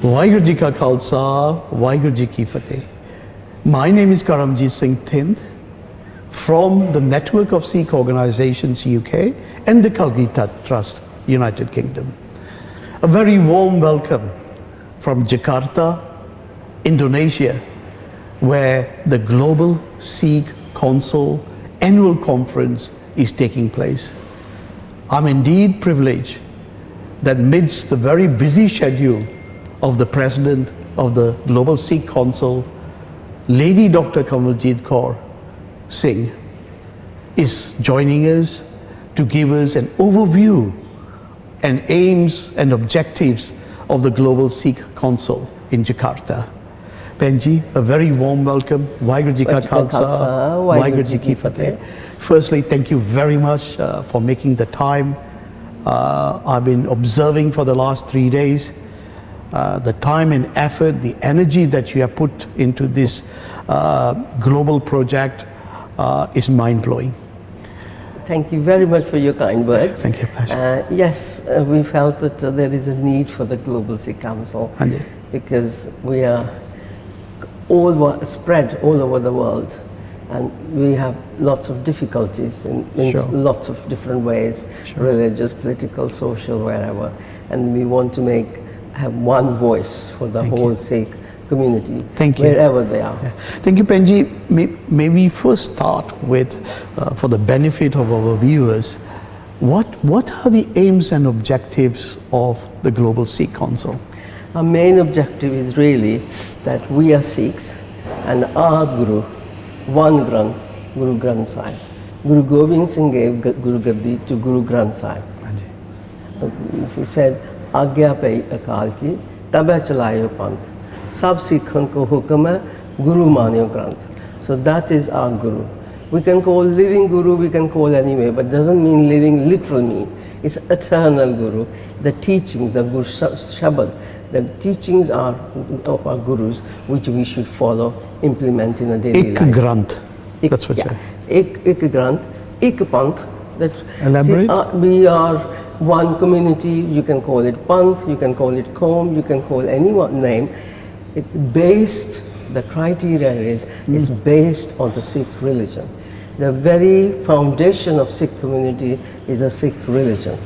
Waheguru Ji Ka Khalsa, Waheguru Ji Ki Fateh. My name is Karamjit Singh Thind from the network of Sikh organizations UK and the Kalgita Trust, United Kingdom. A very warm welcome from Jakarta, Indonesia, where the Global Sikh Council Annual Conference is taking place. I'm indeed privileged that amidst the very busy schedule of the President of the Global Sikh Council, Lady Dr. Kamaljeet Kaur Singh, is joining us to give us an overview and aims and objectives of the Global Sikh Council in Jakarta. Penji, a very warm welcome. Waheguru Ji Ka Khalsa, Waheguru Ji Ki Fateh. Firstly, thank you very much for making the time. I've been observing for the last 3 days the time and effort, the energy that you have put into this global project is mind-blowing. Thank you very much for your kind words. Thank you, pleasure. Yes, we felt that there is a need for the Global Sikh Council because we are all spread all over the world, and we have lots of difficulties in lots of different ways, religious, political, social, wherever, and we want to have one voice for the whole Sikh community, wherever they are. Thank you, Penji. May we first start with, for the benefit of our viewers, what are the aims and objectives of the Global Sikh Council? Our main objective is really that we are Sikhs and our Guru, one Granth, Guru Granth Sahib. Guru Gobind Singh gave Guru Gaddi to Guru Granth Sahib. He said, Agya Pai Akal Ki, Tabhe Chalayo Panth. Sab Sikhan ko hukam hai, Guru Manyo Granth. So that is our Guru. We can call living Guru, we can call anyway, but doesn't mean living literal mean. It's eternal Guru. The teachings, the Guru Shabad, the teachings are of our Gurus, which we should follow, implement in a daily life. Ik Granth. That's what you say. Ik Granth, Ik Panth. Elaborate. See, we are one community. You can call it Panth, you can call it Qawm, you can call any one name. It's based, the criteria is based on the Sikh religion. The very foundation of Sikh community is the Sikh religion.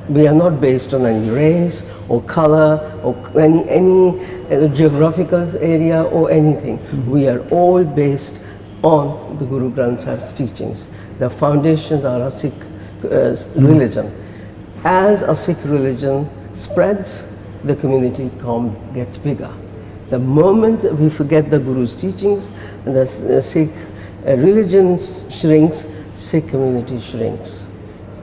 We are not based on any race or color or any geographical area or anything. We are all based on the Guru Granth Sahib's teachings. The foundations are a Sikh religion. As a Sikh religion spreads, the community gets bigger. The moment we forget the Guru's teachings, the Sikh religion shrinks, Sikh community shrinks.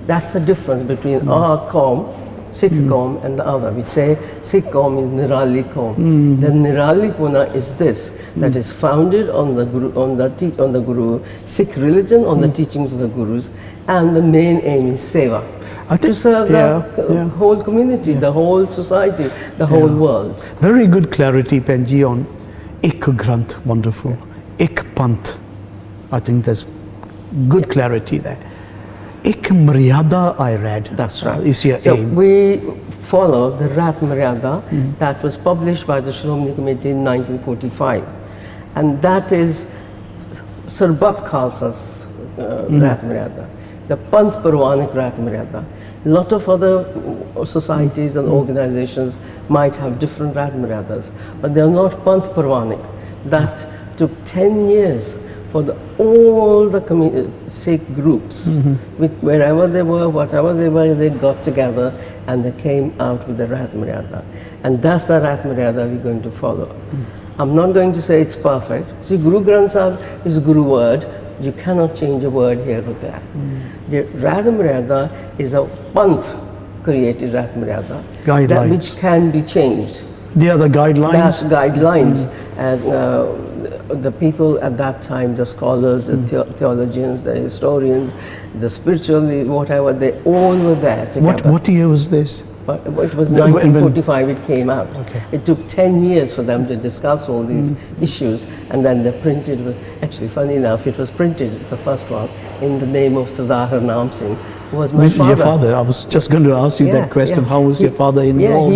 That's the difference between our Qawm, Sikh Qawm, and the other. We say Sikh Qawm is Nirali Qawm. The Nirali Puna is this, that is founded on the Guru, on the Guru, Sikh religion, on the teachings of the Gurus, and the main aim is seva. To serve the whole community, the whole society, the whole world. Very good clarity, Penji, on Ik Granth, wonderful. Ik Panth, I think there's good clarity there. Ik Maryada, I read. That's right. Is your so aim. We follow the Rat Maryada that was published by the Shromani Committee in 1945. And that is Sarbat Khalsa's Rat Maryada, the Panth Parwanik Rat Maryada. A lot of other societies and organizations might have different Rat Maryadas, but they are not Panth Parwanik. That took 10 years for all the Sikh groups, wherever they were, whatever they were, they got together and they came out with the Rat Maryada. And that's the Rat Maryada we're going to follow. I'm not going to say it's perfect. See, Guru Granth Sahib is Guru word. You cannot change a word here or there. The Rat Maryada is a Panth created Rat Maryada, which can be changed. The other guidelines? That's guidelines. And the people at that time, the scholars, the theologians, the historians, the spiritual, whatever, they all were there together. What year was this? It was 1945 it came out. It took 10 years for them to discuss all these issues, and then they printed, actually funny enough, it was printed, the first one, in the name of Sardar Harnam Singh, was my Your father. father. I was just going to ask you that question. How was your father Yeah, involved?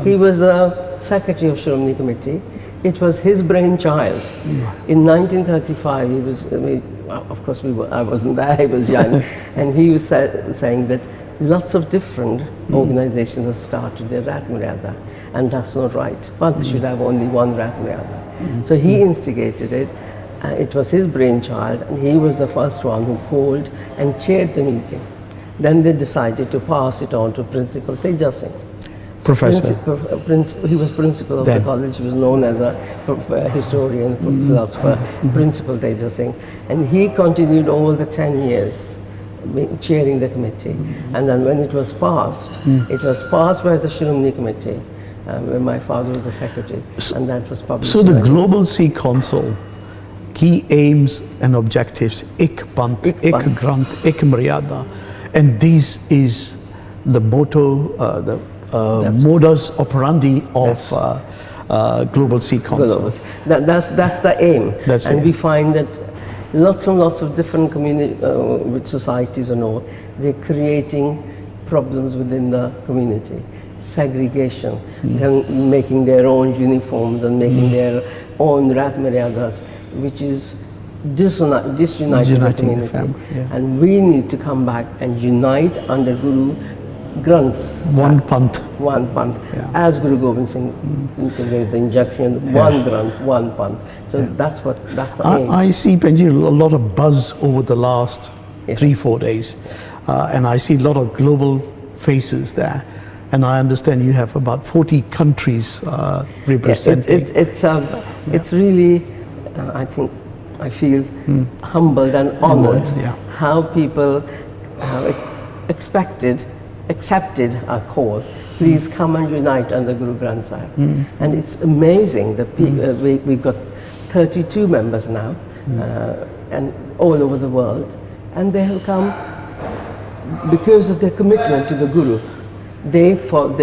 he was the secretary of Shromani Committee. It was his brainchild. In 1935, he was. Of course, I wasn't there. I was young, and he was saying that lots of different organizations have started their Rat Maryada, and that's not right. Panth should have only one Rat Maryada. So he instigated it. It was his brainchild, and he was the first one who called and chaired the meeting. Then they decided to pass it on to Principal Teja Singh. Professor. He was principal of the college. He was known as a historian, philosopher, Principal Teja Singh. And he continued all the 10 years chairing the committee. And then when it was passed by the Shiromani Committee, where my father was the secretary, and that was published. So the Global Sikh Council, key aims and objectives, Ik Panth, Ik Granth, Ik Maryada. And this is the motto, the modus operandi of Global Sikh Council. That's the aim. That's and it. we find that lots and lots of different community, with societies and all, they're creating problems within the community. Segregation, them making their own uniforms and making their own Rat Maryadas, which is disuniting the community. family, yeah. And we need to come back and unite under Guru Granth. One Panth. One Panth. Yeah. As Guru Gobind Singh gave the injunction, one Granth, one Panth. So that's the aim. I see, Penji, a lot of buzz over the last 3-4 days. And I see a lot of global faces there. And I understand you have about 40 countries representing. It's really, I feel humbled and honored how people have accepted our call. Please come and unite under Guru Granth Sahib. And it's amazing that we've got 32 members now, and all over the world, and they have come because of their commitment to the Guru. They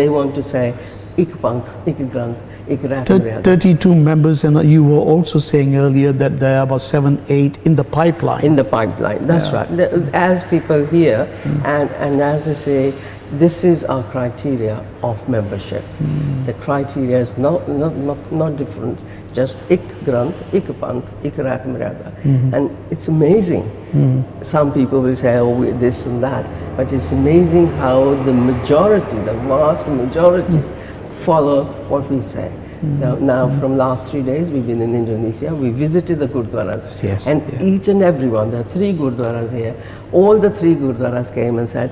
want to say, Ik Panth, Ik Granth, Ik Rat Maryada. 32 members, and you were also saying earlier that there are about 7-8 in the pipeline. In the pipeline, that's right. As people hear, and as they say, this is our criteria of membership. The criteria is not different. Just Ik Granth, Ik Panth, Ik Rat Maryada. And it's amazing. Some people will say, oh, this and that, but it's amazing how the vast majority, follow what we say. Now, from last 3 days, we've been in Indonesia. We visited the Gurdwaras. Each and every one, there are 3 Gurdwaras here. All the 3 Gurdwaras came and said,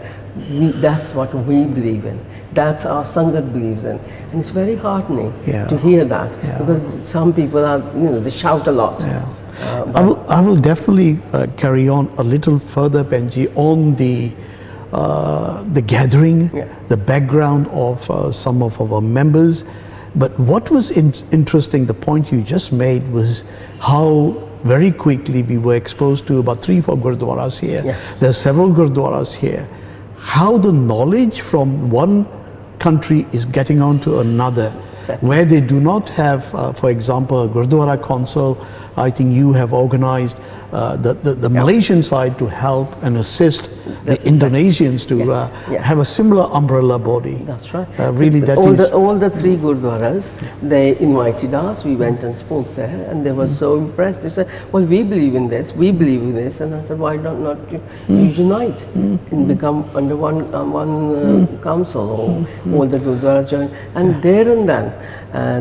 that's what we believe in. That's our Sangat believes in. And it's very heartening to hear that, because some people are, they shout a lot. I will definitely carry on a little further, Penji, on the gathering, the background of some of our members. But what was interesting, the point you just made, was how very quickly we were exposed to about 3-4 Gurdwaras here. There are several Gurdwaras here. How the knowledge from one country is getting on to another, where they do not have, for example, a Gurdwara council. I think you have organized the Malaysian side to help and assist the Indonesians to have a similar umbrella body. That's right. Really, all the 3 Gurdwaras, they invited us. We went and spoke there, and they were so impressed. They said, well, we believe in this, we believe in this. And I said, why not you unite and become under one council, or all the Gurdwaras join? And there and then,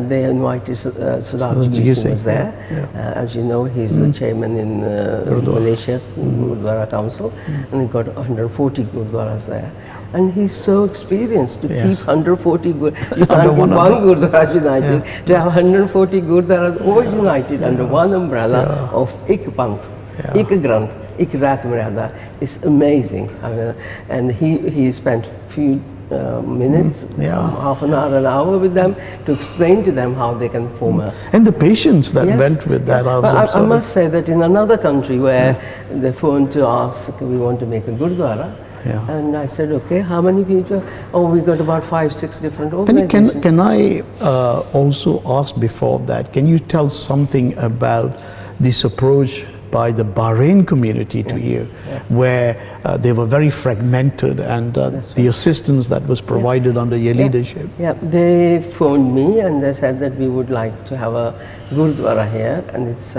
they invited Sardar Singh was there. As you know, he's the chairman in Malaysia Gurdwara Council, and he got 140 Gurdwaras there. And he's so experienced to keep 140 Gurdwaras. You can't keep one Gurdwara united. To have 140 Gurdwaras all united under one umbrella of Ik Panth, Ik Granth, Ik Rat Maryada is amazing. And he spent few minutes, half an hour with them to explain to them how they can form a... And the patience that went with that. I must say that in another country where they phoned to ask, we want to make a Gurdwara, and I said, okay, how many people? Oh, we got about 5-6 different organizations. Can I also ask before that, can you tell something about this approach by the Bahrain community to you, where they were very fragmented, and the assistance that was provided under your leadership. Yeah, they phoned me and they said that we would like to have a Gurdwara here, and it's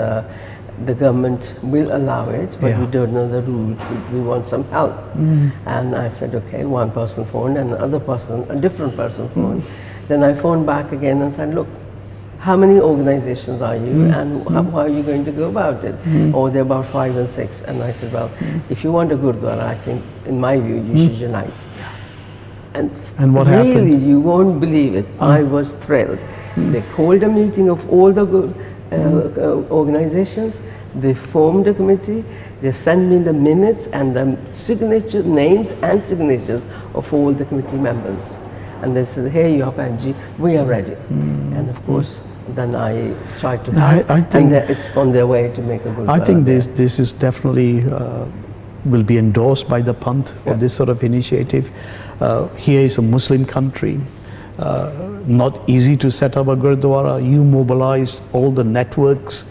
the government will allow it, but Yeah. we don't know the rules. We want some help. And I said, okay. One person phoned, and the other person, a different person phoned. Then I phoned back again and said, look, how many organizations are you, and how are you going to go about it? Oh, they're about 5 and 6. And I said, well, if you want a Gurdwara, I think, in my view, you should unite. And what really, happened? you won't believe it. I was thrilled. They called a meeting of all the organizations. They formed a committee. They sent me the minutes and the signature names and signatures of all the committee members. And they said, here you are, Panji, we are ready. And of course, then I tried to help, I think, and it's on their way to make a good I think this is definitely will be endorsed by the Panth for this sort of initiative. Here is a Muslim country, not easy to set up a Gurdwara. You mobilized all the networks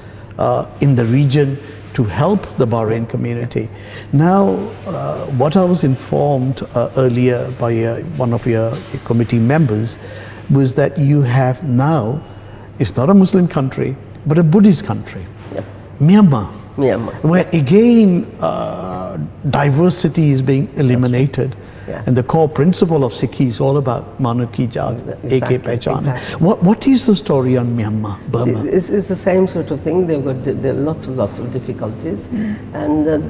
in the region to help the Bahrain community. Now, what I was informed earlier by one of your committee members was that you have now, it's not a Muslim country, but a Buddhist country, Myanmar, where again diversity is being eliminated. And the core principle of Sikhi is all about Manu Ki Jaat, Ek Pehchan. What is the story on Myanmar, Burma? See, it's the same sort of thing. There are lots of difficulties, and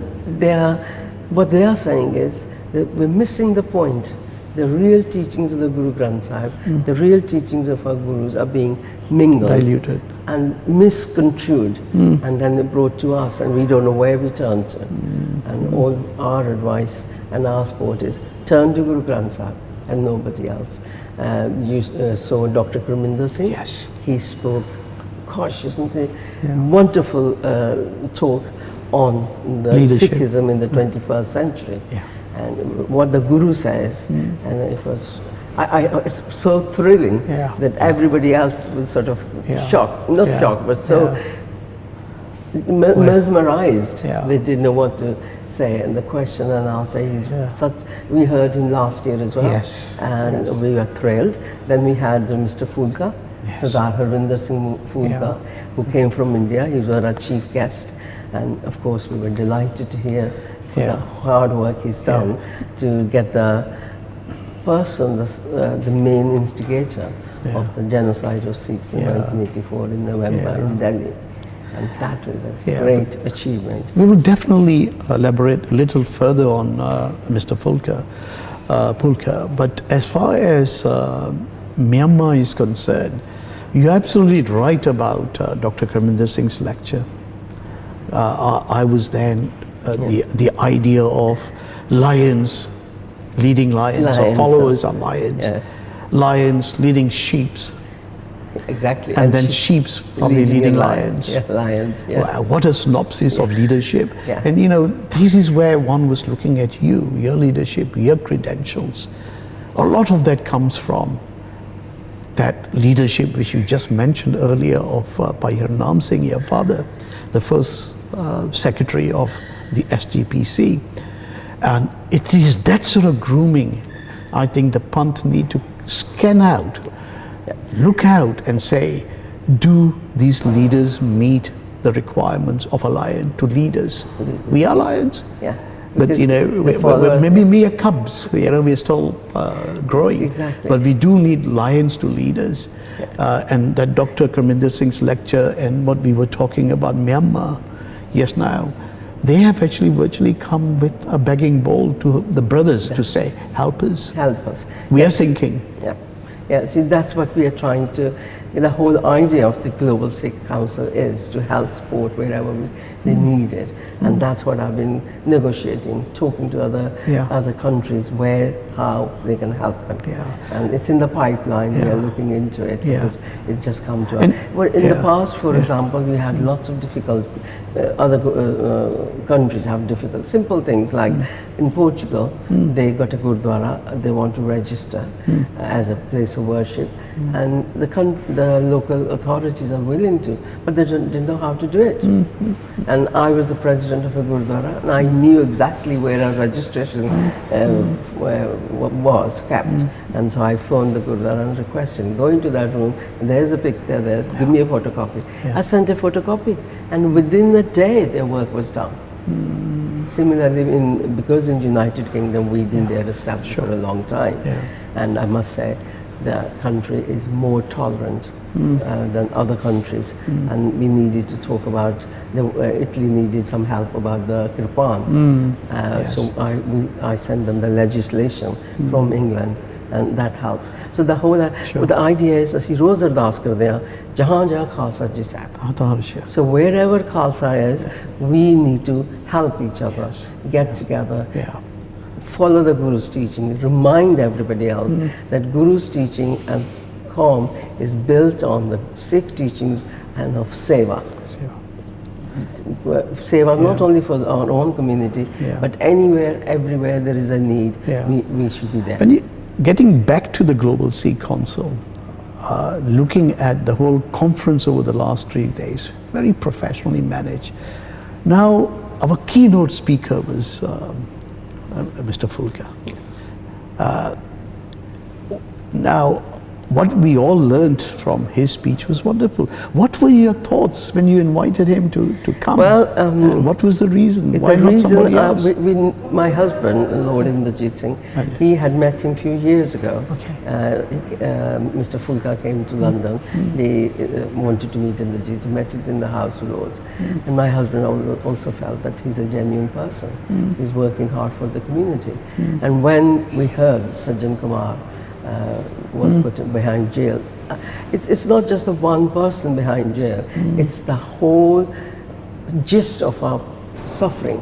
what they are saying is that we're missing the point. The real teachings of the Guru Granth Sahib, the real teachings of our gurus are being mingled, Diluted, and misconstrued, and then they're brought to us, and we don't know where we turn to. And all our advice and our support is turn to Guru Granth Sahib and nobody else. You saw Dr. Gurminder Singh. Yes. He spoke, gosh, isn't it? Wonderful talk on the Leadership. Sikhism in the 21st century. And what the Guru says, and it was, it's so thrilling that everybody else was sort of shocked, not shocked, but so mesmerized. They didn't know what to say, and the question and answer, we heard him last year as well, and we were thrilled. Then we had Mr. Fulka, Sardar Harvinder Singh Fulka, who came from India. He was our chief guest, and of course we were delighted to hear the hard work he's done to get the person, the main instigator of the genocide of Sikhs in 1984 in November in Delhi. And that was a great achievement. We will definitely elaborate a little further on Mr. Pulka. But as far as Myanmar is concerned, you're absolutely right about Dr. Gurminder Singh's lecture. I was then the idea of lions leading lions, or followers are lions. Lions leading sheeps. Exactly. And then sheep's probably leading lions. Lions. Wow, what a synopsis of leadership. Yeah. And you know, this is where one was looking at you, your leadership, your credentials. A lot of that comes from that leadership which you just mentioned earlier of Bhai Harnam Singh, your father, the first secretary of the SGPC. And it is that sort of grooming I think the Panth need to scan out, look out and say, do these leaders meet the requirements of a lion to lead us? We are lions. Yeah. But you know, maybe we are cubs. You know, we are still growing. Exactly. But we do need lions to lead us. And that Dr. Gurminder Singh's lecture and what we were talking about Myanmar, yes, now they have actually virtually come with a begging bowl to the brothers to say, help us. Help us. We are sinking. Yeah. See, that's what we are trying to. The whole idea of the Global Sikh Council is to help support wherever they need it, and that's what I've been negotiating, talking to other countries how they can help them. And it's in the pipeline. We are looking into it because it's just come to us. Well, in the past, for example, we had lots of difficult. Other countries have difficult, simple things like in Portugal, they got a Gurdwara, they want to register as a place of worship. and the local authorities are willing to, but they didn't know how to do it. And I was the president of a Gurdwara, and I knew exactly where our registration was kept. And so I phoned the Gurdwara and requested, go into that room, there's a picture there, give me a photocopy. I sent a photocopy, and within a day their work was done. Similarly, because in United Kingdom we've been there established for a long time, and I must say the country is more tolerant than other countries, and we needed to talk about Italy needed some help about the Kirpan, so I sent them the legislation from England, and that helped. So the whole the idea is ਅਸੀਂ ਰੋਜ਼ ਅਰਦਾਸ ਕਰਦੇ ਹਾਂ ਜਹਾਂ ਜਹਾਂ ਖਾਲਸਾ ਜੀ ਸਾਹਿਬ. So wherever Khalsa is, we need to help each other, get together, follow the Guru's teaching, remind everybody else that Guru's teaching and Qawm is built on the Sikh teachings and of Seva. Seva not only for our own community, but anywhere, everywhere there is a need, we should be there. Getting back to the Global Sikh Council, looking at the whole conference over the last 3 days, very professionally managed. Now, our keynote speaker was Mr. Fulka. Now, what we all learned from his speech was wonderful. What were your thoughts when you invited him to come? Well, what was the reason? Why the not reason, somebody else? my husband, Lord Inderjeet Singh, he had met him a few years ago. Mr. Fulka came to London. They wanted to meet Inderjeet, so met it in the House of Lords. And my husband also felt that he's a genuine person. He's working hard for the community. And when we heard Sajjan Kumar was put behind jail, it's not just the one person behind jail, it's the whole gist of our suffering.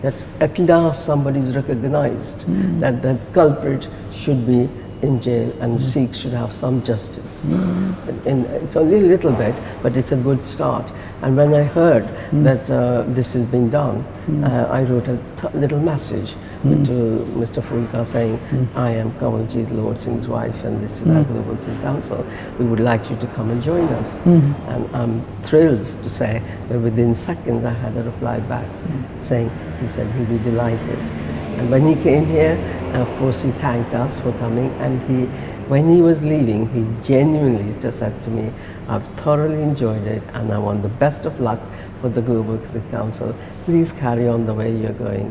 That's at last somebody's recognized that the culprit should be in jail and Sikhs should have some justice. And it's only a little bit, but it's a good start. And when I heard that this is being done, I wrote a little message to Mr. Fulka saying, I am Kamaljeet Lord Singh's wife and this is our Global Sikh Council. We would like you to come and join us. And I'm thrilled to say that within seconds I had a reply back saying, he said he'll be delighted. And when he came here, of course he thanked us for coming, and when he was leaving, he genuinely just said to me, I've thoroughly enjoyed it and I want the best of luck for the Global Sikh Council. Please carry on the way you're going.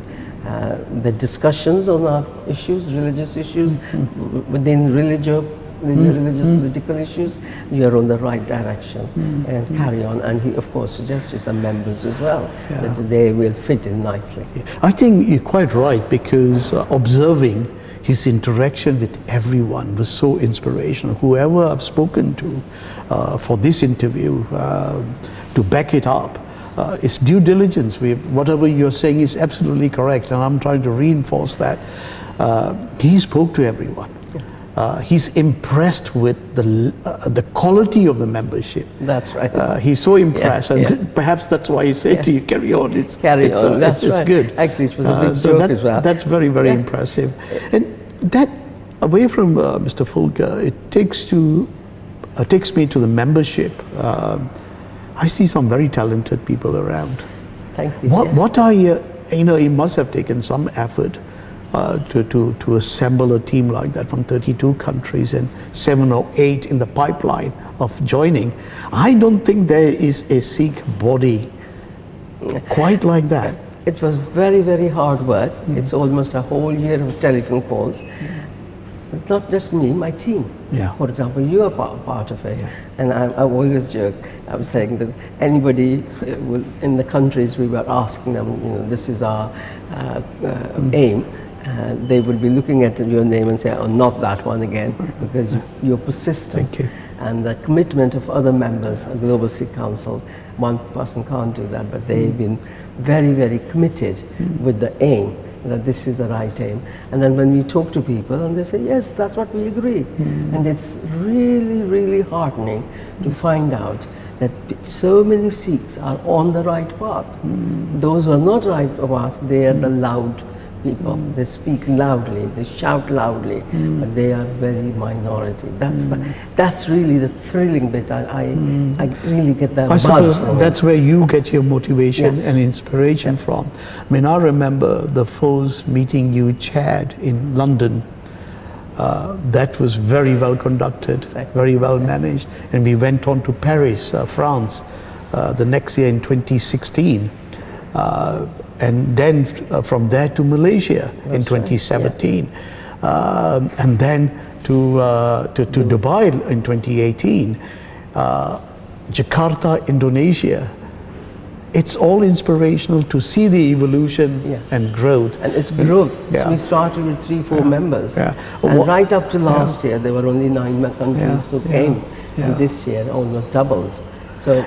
The discussions on our issues, religious issues, within religious political issues, you are on the right direction, and carry on. And he of course suggested some members as well, that they will fit in nicely. I think you're quite right, because observing his interaction with everyone was so inspirational. Whoever I've spoken to for this interview, to back it up, it's due diligence. Whatever you're saying is absolutely correct, and I'm trying to reinforce that. He spoke to everyone. He's impressed with the quality of the membership. That's right. He's so impressed, and perhaps that's why he said to you, carry on. Carry on. That's right. It's good. Actually, it was a big joke as well. That's very, very impressive. And that, away from Mr. Fulka, it takes me to the membership. I see some very talented people around. Thank you. What are you know, he must have taken some effort to assemble a team like that from 32 countries and 7 or 8 in the pipeline of joining. I don't think there is a Sikh body quite like that. It was very, very hard work. It's almost a whole year of telephone calls. It's not just me, my team. For example, you are part of it. And I always joke, I was saying that anybody in the countries we were asking them, you know, this is our aim, they would be looking at your name and say, oh, not that one again, because you're persistent. Thank you. And the commitment of other members of Global Sikh Council, one person can't do that, but they've been very, very committed with the aim, that this is the right aim. And then when we talk to people and they say, yes, that's what we agree. And it's really, really heartening to find out that so many Sikhs are on the right path. Those who are not right path, they are the loud people. They speak loudly, they shout loudly, but they are very minority. That's really the thrilling bit. I really get that I buzz suppose from that's where you get your motivation Yes. and inspiration from. I mean, I remember the first meeting you chaired in London. That was very well conducted, Exactly. very well managed, and we went on to Paris, France, the next year in 2016, and then from there to Malaysia in 2017, and then to Dubai in 2018, Jakarta, Indonesia. It's all inspirational to see the evolution Yeah. and growth. And it's growth. Yeah. So we started with 3-4 members. Yeah. And What- right up to last year, there were only 9 countries who Yeah. came. Yeah. And this year, almost doubled. So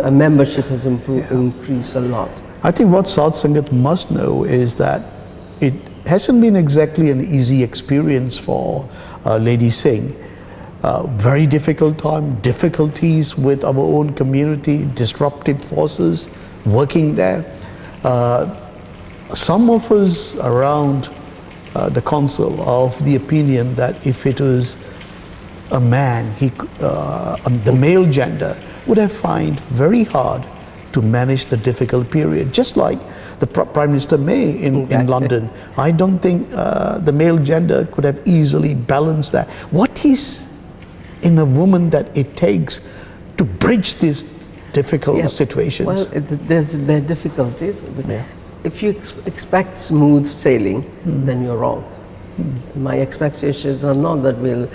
a membership has increased a lot. I think what South Sangat must know is that it hasn't been exactly an easy experience for Lady Singh. Very difficult time, difficulties with our own community, disruptive forces working there. Some of us around the council are of the opinion that if it was a man, the male gender would have find very hard to manage the difficult period, just like the Prime Minister May in Exactly. London. I don't think the male gender could have easily balanced that. What is in a woman that it takes to bridge these difficult Yeah. situations? Well, there are difficulties. If you expect smooth sailing, then you're wrong. My expectations are not that we'll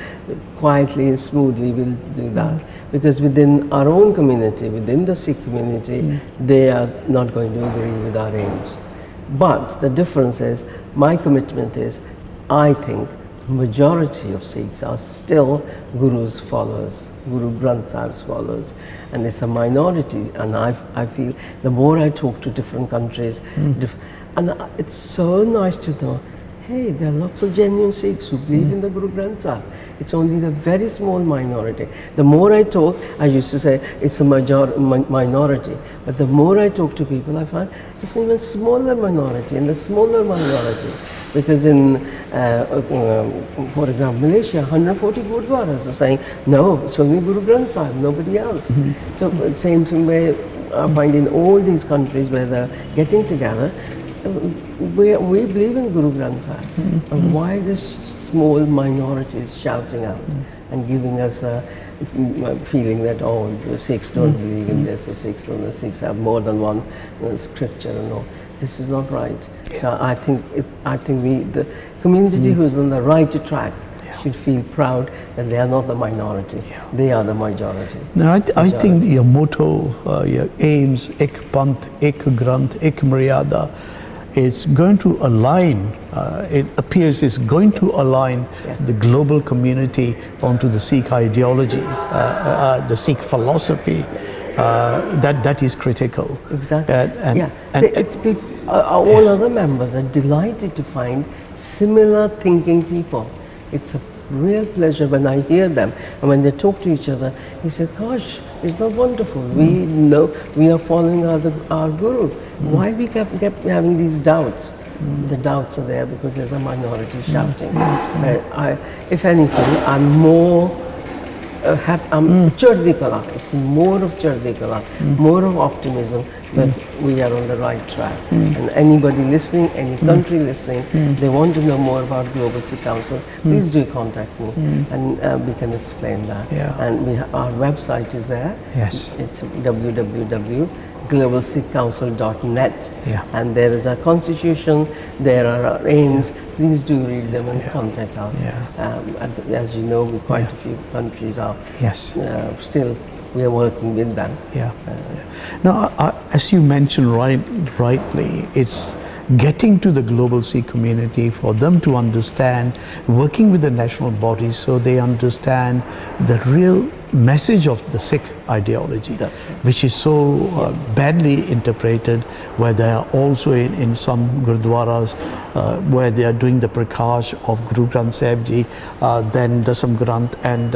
quietly and smoothly will do that, because within our own community, within the Sikh community, they are not going to agree with our aims. But the difference is, my commitment is, I think majority of Sikhs are still Guru's followers, Guru Granth Sahib's followers, and it's a minority. And I feel the more I talk to different countries, and it's so nice to know, hey, there are lots of genuine Sikhs who believe in the Guru Granth Sahib. It's only the very small minority. The more I talk, I used to say it's a minority, but the more I talk to people, I find it's an even smaller minority, and the smaller minority. Because in, for example, Malaysia, 140 gurdwaras are saying, no, it's only Guru Granth Sahib, nobody else. So the same thing where I find in all these countries where they're getting together, we believe in Guru Granth Sahib. And why this small minority is shouting out and giving us a feeling that, oh, the Sikhs don't believe in this, or the Sikhs have more than one scripture and all. This is not right. So I think the community who's on the right track should feel proud that they are not the minority. They are the majority. Now, I think your motto, your aims, Ek Panth, Ek Granth, Ek Maryada, is going to align, it appears it's going to align the global community onto the Sikh ideology, the Sikh philosophy. That is critical. Exactly. And all other members are delighted to find similar thinking people. It's a real pleasure when I hear them, and when they talk to each other, he said, gosh, it's not wonderful. We know we are following our Guru. Why we kept having these doubts? The doubts are there because there's a minority shouting. If anything, I'm more Chardi Kala. It's more of Chardi Kala, more of optimism that we are on the right track. And anybody listening, any country listening, they want to know more about Global Sikh Council, please do contact me, and we can explain that. And our website is there. Yes. It's www.globalsikhcouncil.net. And there is a constitution, there are our aims. Please do read them and contact us. And as you know, quite a few countries are still, we are working with them. Now, as you mentioned rightly, it's getting to the global Sikh community for them to understand, working with the national bodies so they understand the real message of the Sikh ideology, which is so badly interpreted, where they are also in some gurdwaras where they are doing the prakash of Guru Granth Sahib Ji, then the Dasam Granth and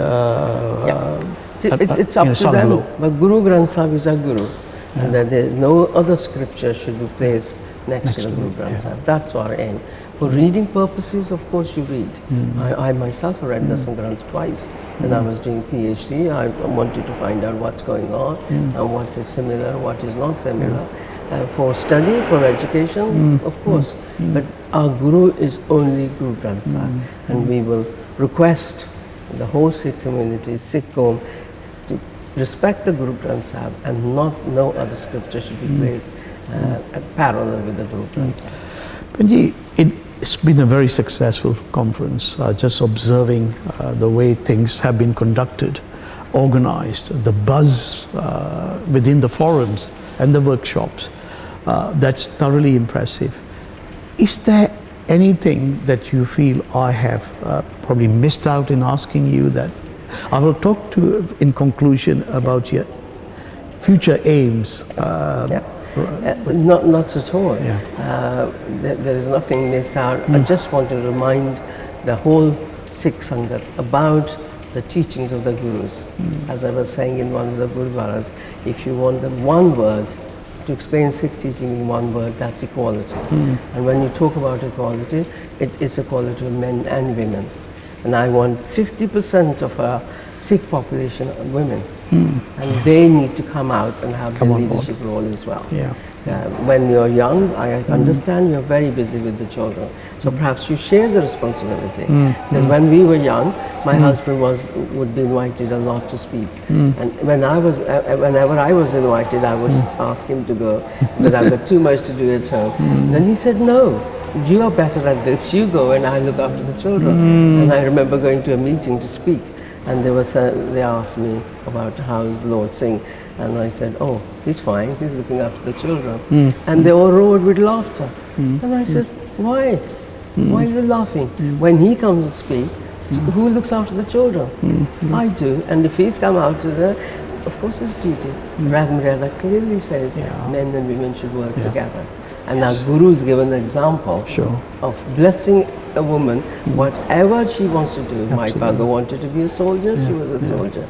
it's up to them, but Guru Granth Sahib is a Guru, and that no other scripture should be placed next to the Guru Granth Sahib. That's our aim. For reading purposes, of course, you read. I myself have read Dasan Granth twice. When I was doing PhD, I wanted to find out what's going on and what is similar, what is not similar. For study, for education, of course. But our Guru is only Guru Granth Sahib. And we will request the whole Sikh community, Sikh Qawm, to respect the Guru Granth Sahib and no other scripture should be placed parallel with the Guru Granth Sahib. Benji, it's been a very successful conference. Just observing the way things have been conducted, organized, the buzz within the forums and the workshops. That's thoroughly impressive. Is there anything that you feel I have probably missed out in asking you that I will talk to in conclusion about your future aims? Not at all. There is nothing missed out. I just want to remind the whole Sikh Sangat about the teachings of the Gurus. As I was saying in one of the Gurudwaras, if you want the one word to explain Sikh teaching in one word, that's equality. And when you talk about equality, it is equality of men and women. And I want 50% of our Sikh population are women. And they need to come out and have the leadership role as well. When you're young, I understand you're very busy with the children. So perhaps you share the responsibility. Because when we were young, my husband would be invited a lot to speak. And whenever I was invited, I would ask him to go because I've got too much to do at home. Then he said, no, you are better at this, you go and I look after the children. And I remember going to a meeting to speak. And they asked me about how is Lord Singh, and I said, oh, he's fine, he's looking after the children. And they all roared with laughter. And I said, why? Why are you laughing? When he comes to speak, who looks after the children? I do. And if he's come out to of course it's duty. Rav Mriyada clearly says men and women should work together. And our Guru is given the example of blessing a woman, whatever she wants to do. Mai Bhaga wanted to be a soldier, she was a soldier.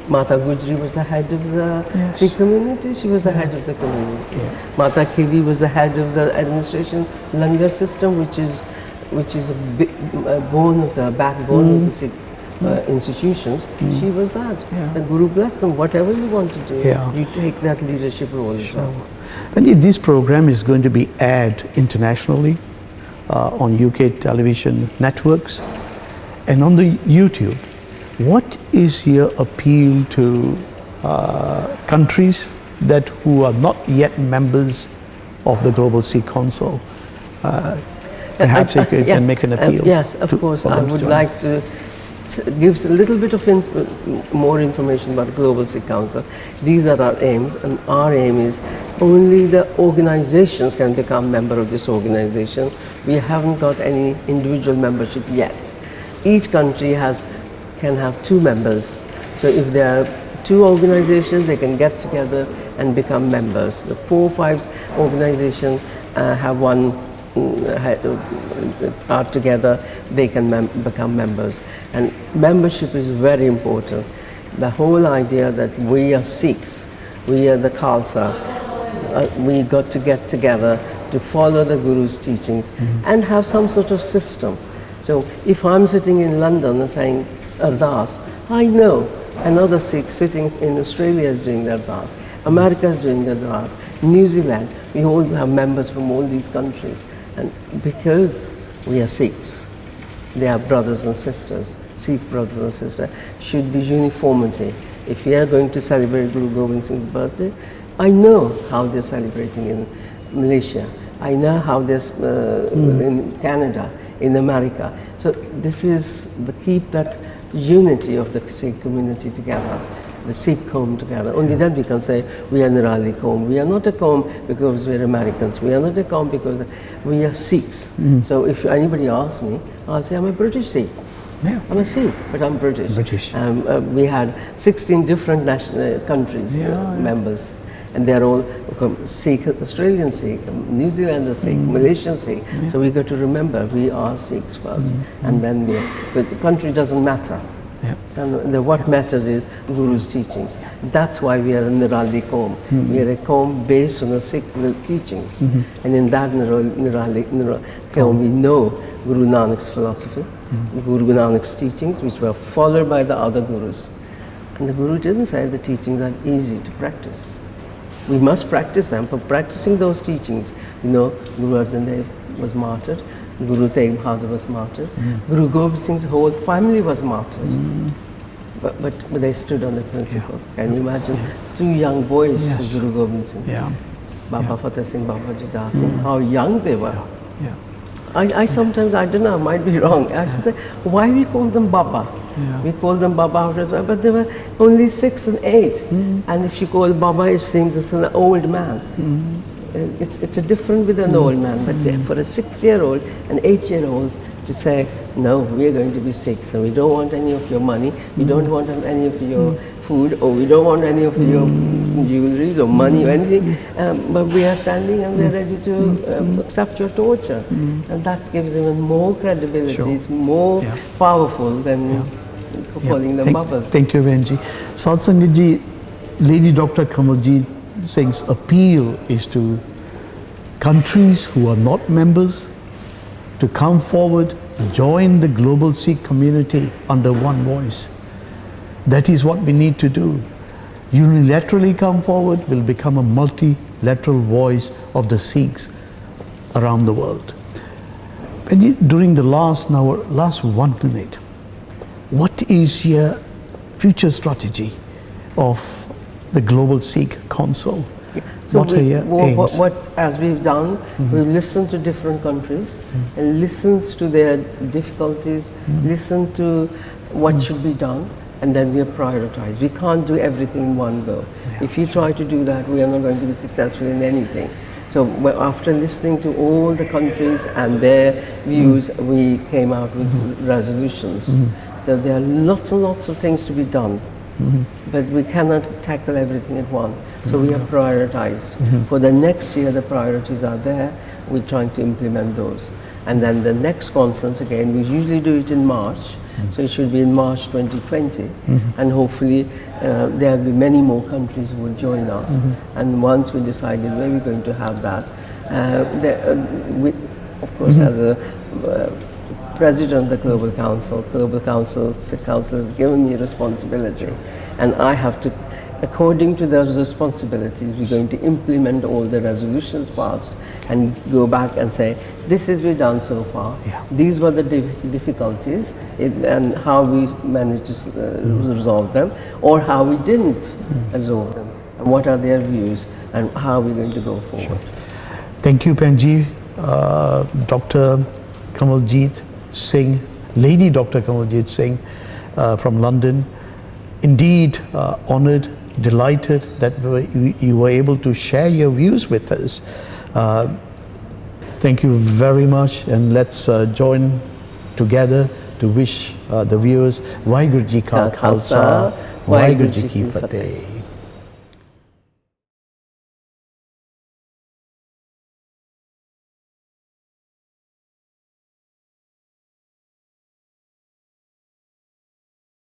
Mata Gujri was the head of the Sikh community, she was the head of the community. Mata Kevi was the head of the administration Langar system, which is a bone of the backbone of the Sikh institutions. She was that. The Guru blessed them. Whatever you want to do, you take that leadership role as well. And this program is going to be aired internationally on UK television networks and on the YouTube. What is your appeal to countries who are not yet members of the Global Sikh Council? Perhaps you can make an appeal. Yes, of course. I would like to give a little bit of more information about Global Sikh Council. These are our aims, and our aim is only the organizations can become member of this organization. We haven't got any individual membership yet. Each country can have 2 members. So if there are 2 organizations, they can get together and become members. The 4 or 5 organizations have one are together, they can become members. And membership is very important. The whole idea that we are Sikhs, we are the Khalsa, we got to get together to follow the Guru's teachings and have some sort of system. So if I'm sitting in London and saying Ardas, I know another Sikh sitting in Australia is doing the Ardas, America is doing the Ardas, New Zealand, we all have members from all these countries. And because we are Sikhs, they are brothers and sisters, Sikh brothers and sisters, should be uniformity. If we are going to celebrate Guru Gobind Singh's birthday, I know how they're celebrating in Malaysia. I know how they're in Canada, in America. So this is the keep that unity of the Sikh community together, the Sikh Qawm together. Only then we can say we are Nirali Qawm. We are not a Qawm because we are Americans. We are not a Qawm because we are Sikhs. So if anybody asks me, I'll say I'm a British Sikh. I'm a Sikh, but I'm British. We had 16 different national countries members, and they're all Sikh, Australian Sikh, New Zealander Sikh, Malaysian Sikh. So we got to remember we are Sikhs first, and then but the country doesn't matter. Yeah. And what matters is Guru's teachings. That's why we are a Nirali Qawm. We are a Qawm based on the Sikh teachings. And in that Nirali Qawm, we know Guru Nanak's philosophy, Guru Nanak's teachings, which were followed by the other Gurus. And the Guru didn't say the teachings are easy to practice. We must practice them. For practicing those teachings, Guru Arjan Dev was martyred, Guru Tegh Bahadur was martyred, Guru Gobind Singh's whole family was martyred. But they stood on the principle. Can you imagine 2 young boys, Yes. Guru Gobind Singh, Yeah. Baba Fateh Singh, Baba Jita Singh, how young they were. Yeah. I sometimes, I don't know, I might be wrong. I should say, why we call them Baba? Yeah. We call them Baba, but they were only 6 and 8. And if you call Baba, it seems it's an old man. It's a different with an old man, but for a 6-year-old and 8-year-old to say, no, we are going to be sick, so we don't want any of your money, we don't want any of your food, or we don't want any of your jewelry or money or anything, but we are standing and we are ready to accept your torture. And that gives even more credibility, Sure. it's more Yeah. powerful than calling them Babas. Thank you, Benji. Sat Sangat ji, Lady Dr. Kamaljeet Singh's appeal is to countries who are not members to come forward, join the global Sikh community under one voice. That is what we need to do. Unilaterally come forward will become a multilateral voice of the Sikhs around the world. Benji, during the last 1 minute, what is your future strategy of the Global Sikh Council? So What are your aims? as we've done, we listen to different countries and listens to their difficulties, listen to what should be done, and then we prioritize. We can't do everything in one go. If you try to do that, we are not going to be successful in anything. So after listening to all the countries and their views, we came out with resolutions. So there are lots and lots of things to be done. But we cannot tackle everything at once. So we have prioritized. For the next year, the priorities are there. We're trying to implement those. And then the next conference, again, we usually do it in March. So it should be in March 2020. And hopefully there will be many more countries who will join us. And once we decided where we're going to have that, we, of course, as a President of the Global Council, Sikh Council has given me responsibility, and I have to, according to those responsibilities, we're going to implement all the resolutions passed and go back and say, this is we've done so far, these were the difficulties, and how we managed to resolve them, or how we didn't resolve them, and what are their views, and how we're going to go forward. Thank you, Benji. Dr. Kamaljeet Singh, Lady Dr. Kamaljeet Singh from London. Indeed, honored, delighted that you were able to share your views with us. Thank you very much, and let's join together to wish the viewers Waheguru Ji Ka Khalsa, Waheguru Ji Ki Fateh.